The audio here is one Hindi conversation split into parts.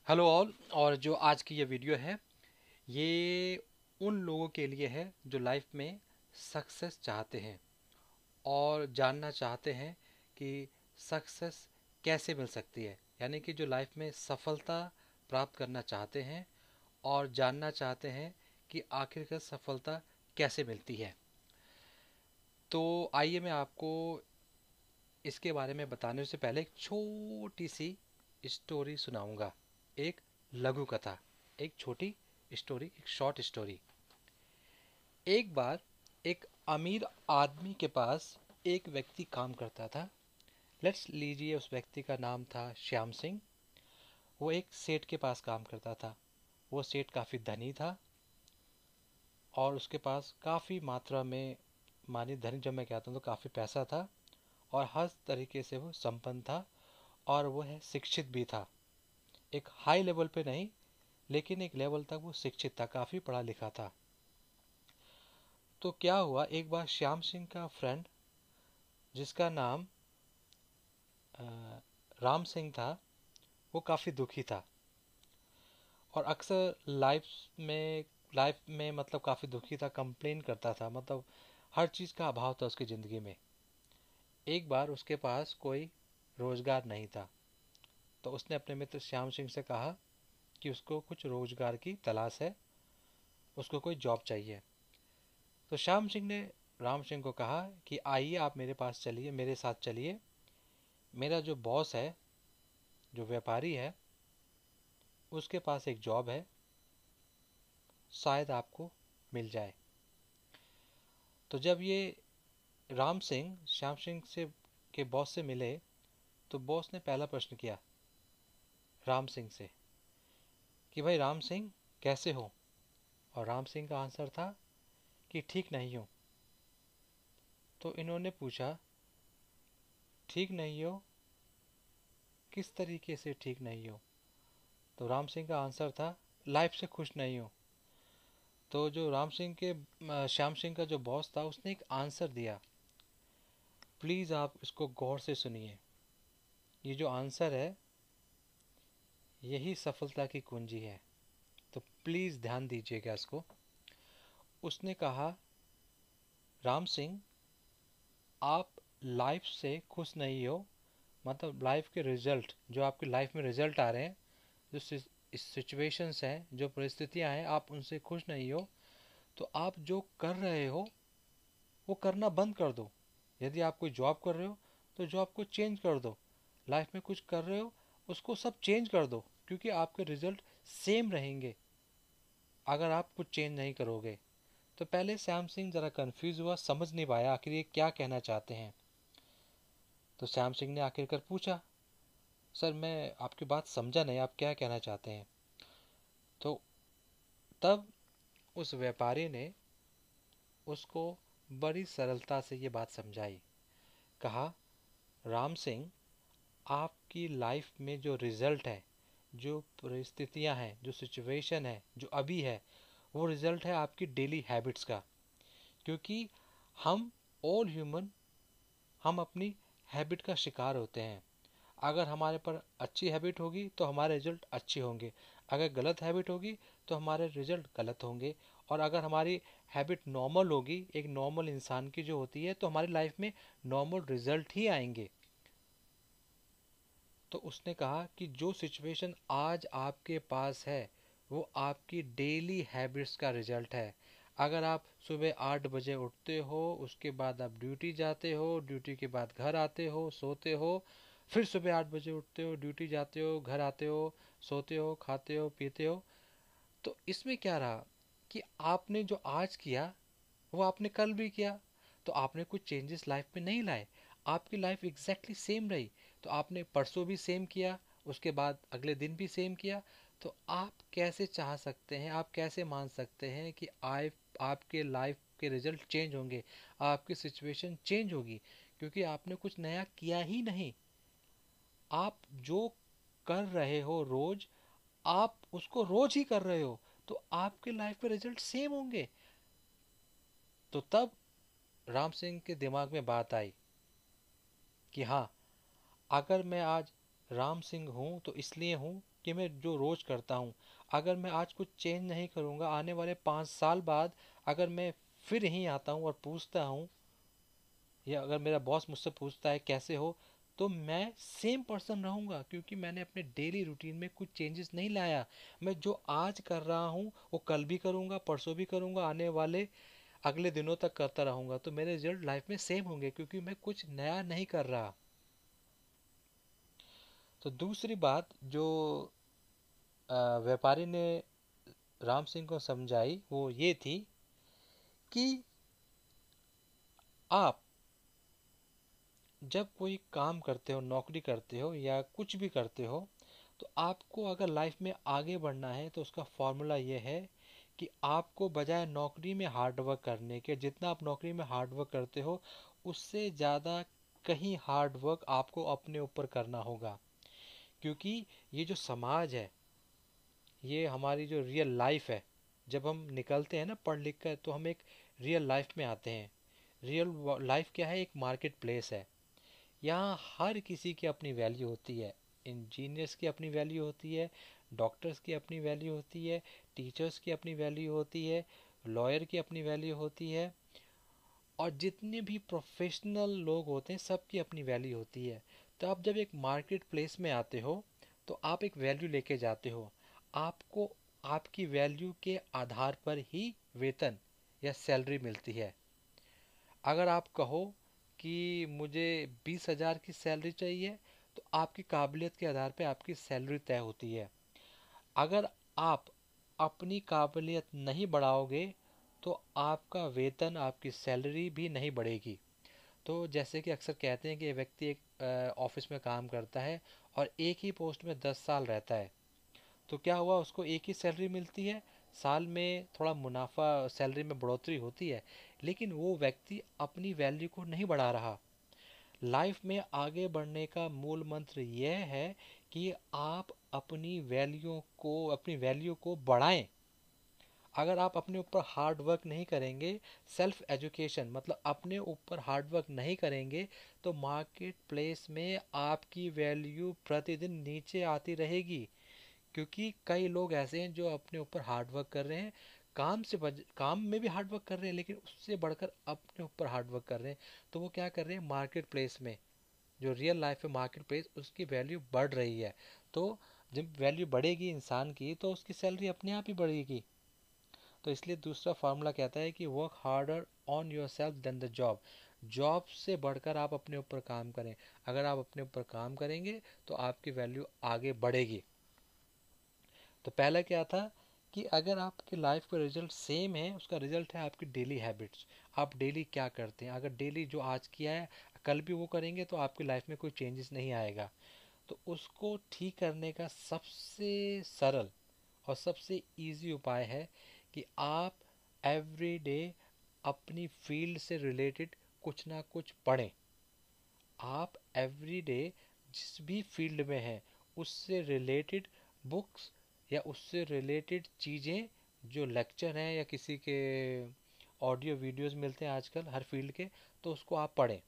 Hello all. और जो आज की ये वीडियो है ये उन लोगों के लिए है जो लाइफ में सक्सेस चाहते हैं और जानना चाहते हैं कि सक्सेस कैसे मिल सकती है। यानी कि जो लाइफ में सफलता प्राप्त करना चाहते हैं और जानना चाहते हैं कि आखिरकार सफलता कैसे मिलती है। तो आइए मैं आपको इसके बारे में बताने से पहले एक छोटी सी स्टोरी सुनाऊंगा। एक लघु कथा, एक छोटी स्टोरी, एक शॉर्ट स्टोरी। एक बार एक अमीर आदमी के पास एक व्यक्ति काम करता था। लेट्स लीजिए उस व्यक्ति का नाम था श्याम सिंह। वो एक सेठ के पास काम करता था। वो सेठ काफ़ी धनी था और उसके पास काफ़ी मात्रा में, मानी धनी जब मैं कहता हूँ तो काफ़ी पैसा था और हर तरीके से वो संपन्न था। और वो है शिक्षित भी था। एक हाई लेवल पे नहीं, लेकिन एक लेवल तक वो शिक्षित था, काफ़ी पढ़ा लिखा था। तो क्या हुआ, एक बार श्याम सिंह का फ्रेंड जिसका नाम अ, राम सिंह था, वो काफ़ी दुखी था। और अक्सर लाइफ में मतलब काफ़ी दुखी था, कंप्लेन करता था, मतलब हर चीज़ का अभाव था उसकी ज़िंदगी में। एक बार उसके पास कोई रोज़गार नहीं था, तो उसने अपने मित्र श्याम सिंह से कहा कि उसको कुछ रोज़गार की तलाश है, उसको कोई जॉब चाहिए। तो श्याम सिंह ने राम सिंह को कहा कि आइए आप मेरे पास चलिए, मेरे साथ चलिए। मेरा जो बॉस है, जो व्यापारी है, उसके पास एक जॉब है, शायद आपको मिल जाए। तो जब ये राम सिंह श्याम सिंह से के बॉस से मिले, तो बॉस ने पहला प्रश्न किया राम सिंह से कि भाई राम सिंह, कैसे हो। और राम सिंह का आंसर था कि ठीक नहीं हो। तो इन्होंने पूछा, ठीक नहीं हो, किस तरीके से ठीक नहीं हो। तो राम सिंह का आंसर था, लाइफ से खुश नहीं हो। तो जो राम सिंह के श्याम सिंह का जो बॉस था, उसने एक आंसर दिया। प्लीज़ आप इसको गौर से सुनिए। ये जो आंसर है, यही सफलता की कुंजी है। तो प्लीज़ ध्यान दीजिएगा इसको। उसने कहा, राम सिंह, आप लाइफ से खुश नहीं हो, मतलब लाइफ के रिजल्ट, जो आपकी लाइफ में रिजल्ट आ रहे हैं, जो सिचुएशंस हैं, जो परिस्थितियां हैं, आप उनसे खुश नहीं हो। तो आप जो कर रहे हो वो करना बंद कर दो। यदि आप कोई जॉब कर रहे हो तो जॉब को चेंज कर दो। लाइफ में कुछ कर रहे हो, उसको सब चेंज कर दो, क्योंकि आपके रिजल्ट सेम रहेंगे अगर आप कुछ चेंज नहीं करोगे। तो पहले श्याम सिंह ज़रा कंफ्यूज हुआ, समझ नहीं पाया आखिर ये क्या कहना चाहते हैं। तो श्याम सिंह ने आखिरकार पूछा, सर मैं आपकी बात समझा नहीं, आप क्या कहना चाहते हैं। तो तब उस व्यापारी ने उसको बड़ी सरलता से ये बात समझाई। कहा, राम सिंह, आपकी लाइफ में जो रिजल्ट है, जो परिस्थितियां हैं, जो सिचुएशन है, जो अभी है, वो रिजल्ट है आपकी डेली हैबिट्स का। क्योंकि हम ऑल ह्यूमन, हम अपनी हैबिट का शिकार होते हैं। अगर हमारे पर अच्छी हैबिट होगी तो हमारे रिजल्ट अच्छे होंगे, अगर गलत हैबिट होगी तो हमारे रिजल्ट गलत होंगे। और अगर हमारी हैबिट नॉर्मल होगी, एक नॉर्मल इंसान की जो होती है, तो हमारी लाइफ में नॉर्मल रिजल्ट ही आएंगे। तो उसने कहा कि जो सिचुएशन आज आपके पास है वो आपकी डेली हैबिट्स का रिजल्ट है। अगर आप सुबह 8 बजे उठते हो, उसके बाद आप ड्यूटी जाते हो, ड्यूटी के बाद घर आते हो, सोते हो, फिर सुबह 8 बजे उठते हो, ड्यूटी जाते हो, घर आते हो, सोते हो, खाते हो, पीते हो। तो इसमें क्या रहा कि आपने जो आज किया वो आपने कल भी किया। तो आपने कुछ चेंजेस लाइफ में नहीं लाए, आपकी लाइफ एग्जैक्टली सेम रही। तो आपने परसों भी सेम किया, उसके बाद अगले दिन भी सेम किया। तो आप कैसे चाह सकते हैं, आप कैसे मान सकते हैं कि आपके लाइफ के रिजल्ट चेंज होंगे, आपकी सिचुएशन चेंज होगी, क्योंकि आपने कुछ नया किया ही नहीं। आप जो कर रहे हो रोज, आप उसको रोज ही कर रहे हो, तो आपके लाइफ में रिजल्ट सेम होंगे। तो तब राम सिंह के दिमाग में बात आई कि हाँ, अगर मैं आज राम सिंह हूँ तो इसलिए हूँ कि मैं जो रोज़ करता हूँ, अगर मैं आज कुछ चेंज नहीं करूँगा, आने वाले 5 साल बाद अगर मैं फिर यहीं आता हूँ और पूछता हूँ, या अगर मेरा बॉस मुझसे पूछता है कैसे हो, तो मैं सेम पर्सन रहूँगा, क्योंकि मैंने अपने डेली रूटीन में कुछ चेंजेस नहीं लाया। मैं जो आज कर रहा हूँ वो कल भी करूँगा, परसों भी करूँगा, आने वाले अगले दिनों तक करता रहूँगा, तो मेरे रिजल्ट लाइफ में सेम होंगे, क्योंकि मैं कुछ नया नहीं कर रहा। तो दूसरी बात जो व्यापारी ने राम सिंह को समझाई वो ये थी कि आप जब कोई काम करते हो, नौकरी करते हो या कुछ भी करते हो, तो आपको अगर लाइफ में आगे बढ़ना है तो उसका फॉर्मूला ये है कि आपको बजाय नौकरी में हार्ड वर्क करने के, जितना आप नौकरी में हार्ड वर्क करते हो उससे ज़्यादा कहीं हार्ड वर्क आपको अपने ऊपर करना होगा। क्योंकि ये जो समाज है, ये हमारी जो रियल लाइफ है, जब हम निकलते हैं ना पढ़ लिख कर, तो हम एक रियल लाइफ में आते हैं। रियल लाइफ क्या है? एक मार्केट प्लेस है। यहाँ हर किसी की अपनी वैल्यू होती है। इंजीनियर्स की अपनी वैल्यू होती है, डॉक्टर्स की अपनी वैल्यू होती है, टीचर्स की अपनी वैल्यू होती है, लॉयर की अपनी वैल्यू होती है, और जितने भी प्रोफेशनल लोग होते हैं सबकी अपनी वैल्यू होती है। तो आप जब एक मार्केट प्लेस में आते हो तो आप एक वैल्यू लेके जाते हो। आपको आपकी वैल्यू के आधार पर ही वेतन या सैलरी मिलती है। अगर आप कहो कि मुझे 20,000 की सैलरी चाहिए, तो आपकी काबिलियत के आधार पे आपकी सैलरी तय होती है। अगर आप अपनी काबिलियत नहीं बढ़ाओगे तो आपका वेतन, आपकी सैलरी भी नहीं बढ़ेगी। तो जैसे कि अक्सर कहते हैं कि ये व्यक्ति एक ऑफिस में काम करता है और एक ही पोस्ट में 10 साल रहता है, तो क्या हुआ, उसको एक ही सैलरी मिलती है, साल में थोड़ा मुनाफा, सैलरी में बढ़ोतरी होती है, लेकिन वो व्यक्ति अपनी वैल्यू को नहीं बढ़ा रहा। लाइफ में आगे बढ़ने का मूल मंत्र यह है कि आप अपनी वैल्यू को बढ़ाएं। अगर आप अपने ऊपर हार्ड वर्क नहीं करेंगे, सेल्फ एजुकेशन मतलब अपने ऊपर हार्ड वर्क नहीं करेंगे, तो मार्केट प्लेस में आपकी वैल्यू प्रतिदिन नीचे आती रहेगी। क्योंकि कई लोग ऐसे हैं जो अपने ऊपर हार्ड वर्क कर रहे हैं, काम में भी हार्ड वर्क कर रहे हैं, लेकिन उससे बढ़कर अपने ऊपर हार्ड वर्क कर रहे हैं। तो वो क्या कर रहे हैं, मार्केट प्लेस में, जो रियल लाइफ है मार्केट प्लेस, उसकी वैल्यू बढ़ रही है। तो जब वैल्यू बढ़ेगी इंसान की तो उसकी सैलरी अपने आप ही बढ़ेगी। तो इसलिए दूसरा फार्मूला कहता है कि work harder on yourself than the job. Job से बढ़कर आप अपने ऊपर काम करें। अगर आप अपने ऊपर काम करेंगे तो आपकी वैल्यू आगे बढ़ेगी। तो पहला क्या था कि अगर आपकी लाइफ का रिजल्ट सेम है, उसका रिजल्ट है आपकी डेली हैबिट्स। आप डेली क्या करते हैं? अगर डेली जो आज किया है कल भी वो करेंगे तो आपकी लाइफ में कोई चेंजेस नहीं आएगा। तो उसको ठीक करने का सबसे सरल और सबसे इजी उपाय है कि आप एवरी डे अपनी फील्ड से रिलेटेड कुछ ना कुछ पढ़ें। आप एवरी डे जिस भी फील्ड में हैं उससे रिलेटेड बुक्स या उससे रिलेटेड चीज़ें, जो लेक्चर हैं या किसी के ऑडियो वीडियोस मिलते हैं आजकल हर फील्ड के, तो उसको आप पढ़ें।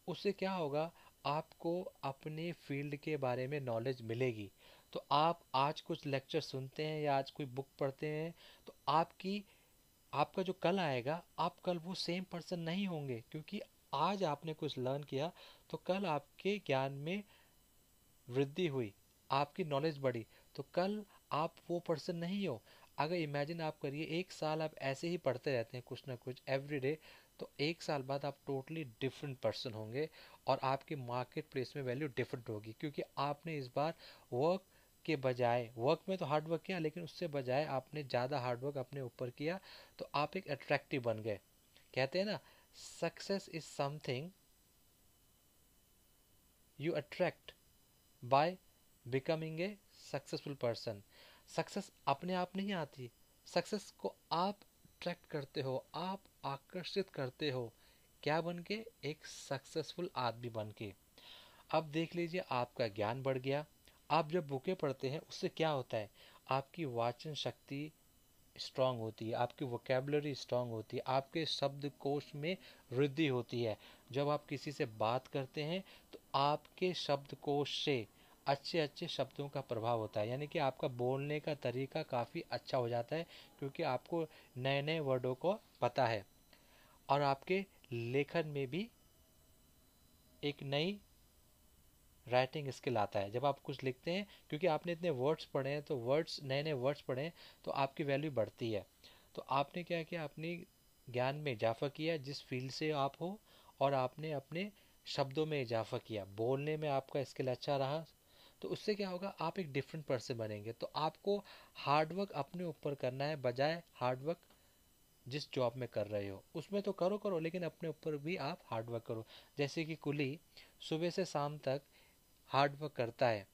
उससे क्या होगा, आपको अपने फील्ड के बारे में नॉलेज मिलेगी। तो आप आज कुछ लेक्चर सुनते हैं या आज कोई बुक पढ़ते हैं, तो आपका जो कल आएगा, आप कल वो सेम पर्सन नहीं होंगे, क्योंकि आज आपने कुछ लर्न किया तो कल आपके ज्ञान में वृद्धि हुई, आपकी नॉलेज बढ़ी, तो कल आप वो पर्सन नहीं हो। अगर इमेजिन आप करिए 1 साल आप ऐसे ही पढ़ते रहते हैं कुछ ना कुछ एवरी डे, तो 1 साल बाद आप टोटली डिफरेंट पर्सन होंगे और आपकी मार्केट प्लेस में वैल्यू डिफरेंट होगी, क्योंकि आपने इस बार वर्क के बजाय, वर्क में तो हार्ड वर्क किया लेकिन उससे बजाय आपने ज़्यादा हार्ड वर्क अपने ऊपर किया, तो आप एक अट्रैक्टिव बन गए। कहते हैं ना, success is something you attract by becoming a successful person. Success अपने आप नहीं आती, सक्सेस को आप अट्रैक्ट करते हो, आप आकर्षित करते हो। क्या बन के? एक सक्सेसफुल आदमी बन के। अब देख लीजिए, आपका ज्ञान बढ़ गया। आप जब बुकें पढ़ते हैं उससे क्या होता है, आपकी वाचन शक्ति स्ट्रांग होती है, आपकी वोकेबलरी स्ट्रांग होती है, आपके शब्दकोश में वृद्धि होती है। जब आप किसी से बात करते हैं तो आपके शब्दकोश से अच्छे अच्छे शब्दों का प्रभाव होता है, यानी कि आपका बोलने का तरीका काफ़ी अच्छा हो जाता है, क्योंकि आपको नए नए वर्डों को पता है। और आपके लेखन में भी एक नई राइटिंग स्किल आता है जब आप कुछ लिखते हैं, क्योंकि आपने इतने वर्ड्स पढ़े हैं, तो वर्ड्स, नए नए वर्ड्स पढ़े हैं, तो आपकी वैल्यू बढ़ती है। तो आपने क्या किया, अपनी ज्ञान में इजाफा किया जिस फील्ड से आप हो, और आपने अपने शब्दों में इजाफा किया, बोलने में आपका स्किल अच्छा रहा, तो उससे क्या होगा, आप एक डिफरेंट पर्सन बनेंगे। तो आपको हार्डवर्क अपने ऊपर करना है, बजाय हार्डवर्क जिस जॉब में कर रहे हो उसमें तो करो करो, लेकिन अपने ऊपर भी आप हार्डवर्क करो। जैसे कि कुली सुबह से शाम तक हार्ड वर्क करता है,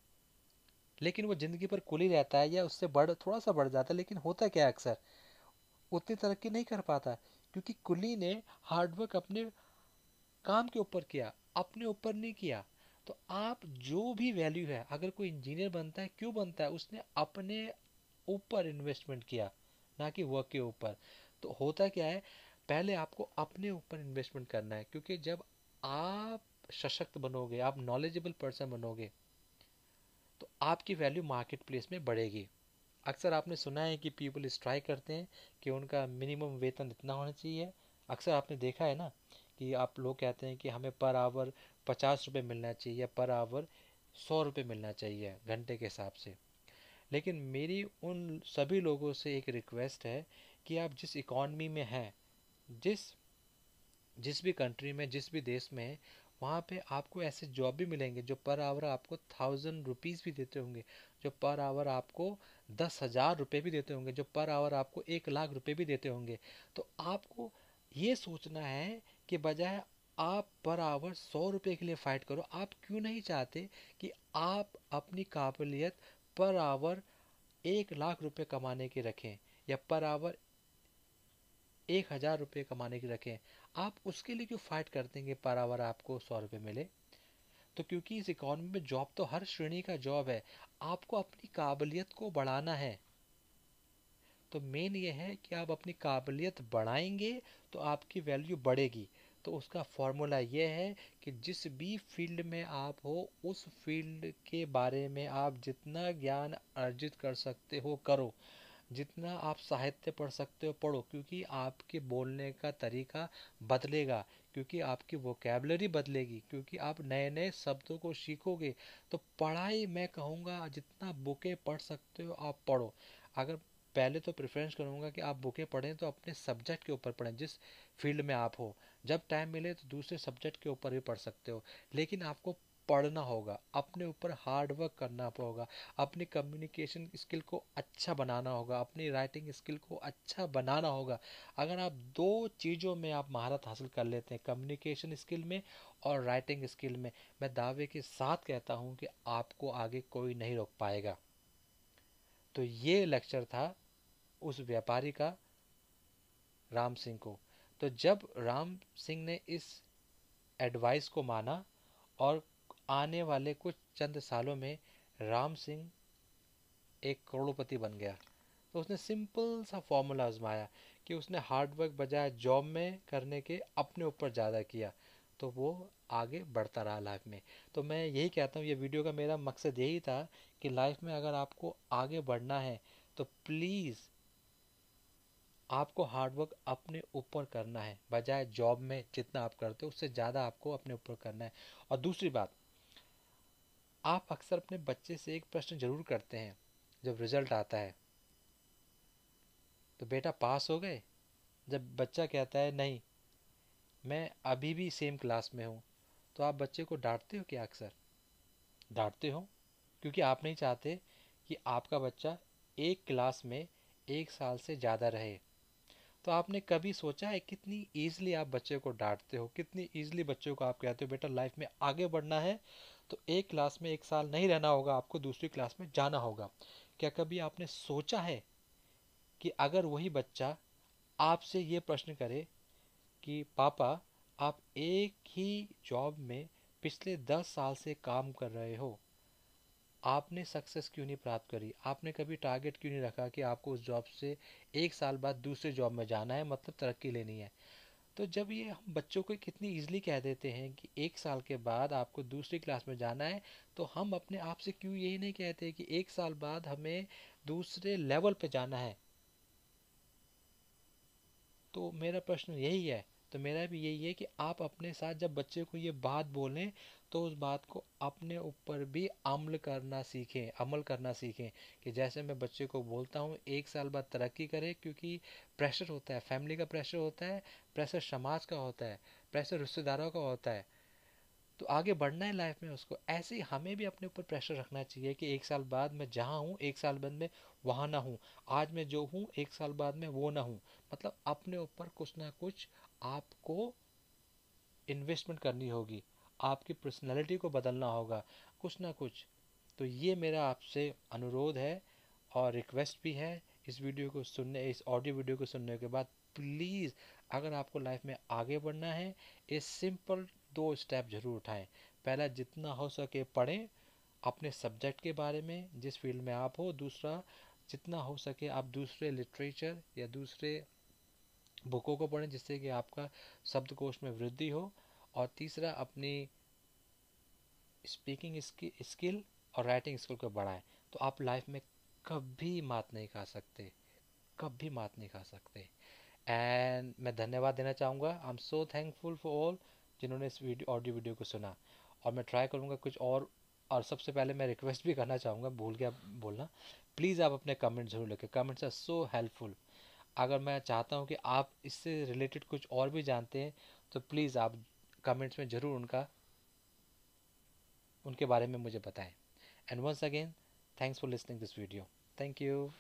लेकिन वो जिंदगी पर कुल ही रहता है, या उससे बढ़ थोड़ा सा बढ़ जाता है, लेकिन होता क्या है, अक्सर उतनी तरक्की नहीं कर पाता, क्योंकि कुली ने हार्ड वर्क अपने काम के ऊपर किया, अपने ऊपर नहीं किया। तो आप जो भी वैल्यू है, अगर कोई इंजीनियर बनता है, क्यों बनता है, उसने अपने ऊपर इन्वेस्टमेंट किया, ना कि वर्क के ऊपर। तो होता क्या है, पहले आपको अपने ऊपर इन्वेस्टमेंट करना है, क्योंकि जब आप सशक्त बनोगे, आप नॉलेजेबल पर्सन बनोगे, तो आपकी वैल्यू मार्केट प्लेस में बढ़ेगी। अक्सर आपने सुना है कि पीपल स्ट्राइक करते हैं कि उनका मिनिमम वेतन इतना होना चाहिए। अक्सर आपने देखा है ना कि आप लोग कहते हैं कि हमें पर आवर 50 रुपये मिलना चाहिए, या पर आवर 100 रुपये मिलना चाहिए घंटे के हिसाब से। लेकिन मेरी उन सभी लोगों से एक रिक्वेस्ट है कि आप जिस इकॉनमी में हैं, जिस जिस भी कंट्री में, जिस भी देश में है, वहाँ पे आपको ऐसे जॉब भी मिलेंगे जो पर आवर आपको 1000 रुपीज़ भी देते होंगे, जो पर आवर आपको 10,000 रुपये भी देते होंगे, जो पर आवर आपको 1 लाख रुपये भी देते होंगे। तो आपको ये सोचना है कि बजाय आप पर आवर 100 रुपये के लिए फ़ाइट करो, आप क्यों नहीं चाहते कि आप अपनी काबिलियत पर आवर 1 लाख रुपये कमाने की रखें, या पर आवर 1,000 रुपये कमाने की रखें। आप उसके लिए क्यों फाइट करते हैं कि पर आवर आपको 100 रुपये मिले। तो क्योंकि इस इकॉनमी में जॉब तो हर श्रेणी का जॉब है, आपको अपनी काबिलियत को बढ़ाना है। तो मेन ये है कि आप अपनी काबिलियत बढ़ाएंगे तो आपकी वैल्यू बढ़ेगी। तो उसका फॉर्मूला ये है कि जिस भी फील्ड में आप हो, उस फील्ड के बारे में आप जितना ज्ञान अर्जित कर सकते हो करो, जितना आप साहित्य पढ़ सकते हो पढ़ो, क्योंकि आपके बोलने का तरीका बदलेगा, क्योंकि आपकी वोकेबलरी बदलेगी, क्योंकि आप नए नए शब्दों को सीखोगे। तो पढ़ाई मैं कहूँगा जितना बुकें पढ़ सकते हो आप पढ़ो। अगर पहले तो प्रेफरेंस करूँगा कि आप बुकें पढ़ें तो अपने सब्जेक्ट के ऊपर पढ़ें, जिस फील्ड में आप हो। जब टाइम मिले तो दूसरे सब्जेक्ट के ऊपर भी पढ़ सकते हो, लेकिन आपको पढ़ना होगा, अपने ऊपर हार्ड वर्क करना होगा, अपनी कम्युनिकेशन स्किल को अच्छा बनाना होगा, अपनी राइटिंग स्किल को अच्छा बनाना होगा। अगर आप दो चीज़ों में आप महारत हासिल कर लेते हैं, कम्युनिकेशन स्किल में और राइटिंग स्किल में, मैं दावे के साथ कहता हूँ कि आपको आगे कोई नहीं रोक पाएगा। तो ये लेक्चर था उस व्यापारी का, राम सिंह को। तो जब राम सिंह ने इस एडवाइस को माना, और आने वाले कुछ चंद सालों में राम सिंह एक करोड़पति बन गया। तो उसने सिंपल सा फॉर्मूला आजमाया कि उसने हार्ड वर्क बजाय जॉब में करने के अपने ऊपर ज़्यादा किया, तो वो आगे बढ़ता रहा लाइफ में। तो मैं यही कहता हूँ, ये वीडियो का मेरा मकसद यही था कि लाइफ में अगर आपको आगे बढ़ना है तो प्लीज़ आपको हार्ड वर्क अपने ऊपर करना है, बजाय जॉब में जितना आप करते हो उससे ज़्यादा आपको अपने ऊपर करना है। और दूसरी बात, आप अक्सर अपने बच्चे से एक प्रश्न जरूर करते हैं जब रिजल्ट आता है, तो बेटा पास हो गए। जब बच्चा कहता है नहीं, मैं अभी भी सेम क्लास में हूँ, तो आप बच्चे को डांटते हो क्या? अक्सर डांटते हो, क्योंकि आप नहीं चाहते कि आपका बच्चा एक क्लास में 1 साल से ज़्यादा रहे। तो आपने कभी सोचा है कितनी ईजिली आप बच्चे को डांटते हो, कितनी ईजिली बच्चों को आप कहते हो बेटा लाइफ में आगे बढ़ना है तो एक क्लास में 1 साल नहीं रहना होगा, आपको दूसरी क्लास में जाना होगा। क्या कभी आपने सोचा है कि अगर वही बच्चा आपसे ये प्रश्न करे कि पापा, आप एक ही जॉब में पिछले 10 साल से काम कर रहे हो, आपने सक्सेस क्यों नहीं प्राप्त करी? आपने कभी टारगेट क्यों नहीं रखा कि आपको उस जॉब से 1 साल बाद दूसरे जॉब में जाना है, मतलब तरक्की लेनी है? तो जब ये हम बच्चों को कितनी इजीली कह देते हैं कि 1 साल के बाद आपको दूसरी क्लास में जाना है, तो हम अपने आप से क्यों यही नहीं कहते कि 1 साल बाद हमें दूसरे लेवल पे जाना है। तो मेरा प्रश्न यही है, तो मेरा भी यही है कि आप अपने साथ जब बच्चे को ये बात बोलें तो उस बात को अपने ऊपर भी अमल करना सीखें। कि जैसे मैं बच्चे को बोलता हूँ 1 साल बाद तरक्की करे, क्योंकि प्रेशर होता है, फैमिली का प्रेशर होता है, प्रेशर समाज का होता है, प्रेशर रिश्तेदारों का होता है, तो आगे बढ़ना है लाइफ में उसको। ऐसे ही हमें भी अपने ऊपर प्रेशर रखना चाहिए कि 1 साल बाद मैं जहाँ हूँ 1 साल बाद मैं वहाँ ना हूँ, आज मैं जो हूँ 1 साल बाद मैं वो ना हूँ। मतलब अपने ऊपर कुछ ना कुछ आपको इन्वेस्टमेंट करनी होगी, आपकी पर्सनैलिटी को बदलना होगा, कुछ ना कुछ। तो ये मेरा आपसे अनुरोध है और रिक्वेस्ट भी है। इस ऑडियो वीडियो को सुनने के बाद प्लीज़, अगर आपको लाइफ में आगे बढ़ना है, इस सिंपल 2 स्टेप जरूर उठाएं। पहला, जितना हो सके पढ़ें अपने सब्जेक्ट के बारे में जिस फील्ड में आप हो। दूसरा, जितना हो सके आप दूसरे लिटरेचर या दूसरे बुकों को पढ़ें जिससे कि आपका शब्दकोश में वृद्धि हो। और तीसरा, अपनी स्पीकिंग स्किल और राइटिंग स्किल को बढ़ाएं। तो आप लाइफ में कभी मात नहीं खा सकते, कभी मात नहीं खा सकते। एंड मैं धन्यवाद देना चाहूँगा, I am so thankful for all जिन्होंने इस ऑडियो वीडियो को सुना। और मैं ट्राई करूँगा कुछ और सबसे पहले मैं रिक्वेस्ट भी करना चाहूँगा, भूल गया बोलना, प्लीज़ आप अपने कमेंट जरूर लिखें, कमेंट्स आर सो हेल्पफुल। अगर मैं चाहता हूँ कि आप इससे रिलेटेड कुछ और भी जानते हैं तो प्लीज़ आप कमेंट्स में ज़रूर उनके बारे में मुझे बताएं। And once again, thanks for listening this video. Thank you.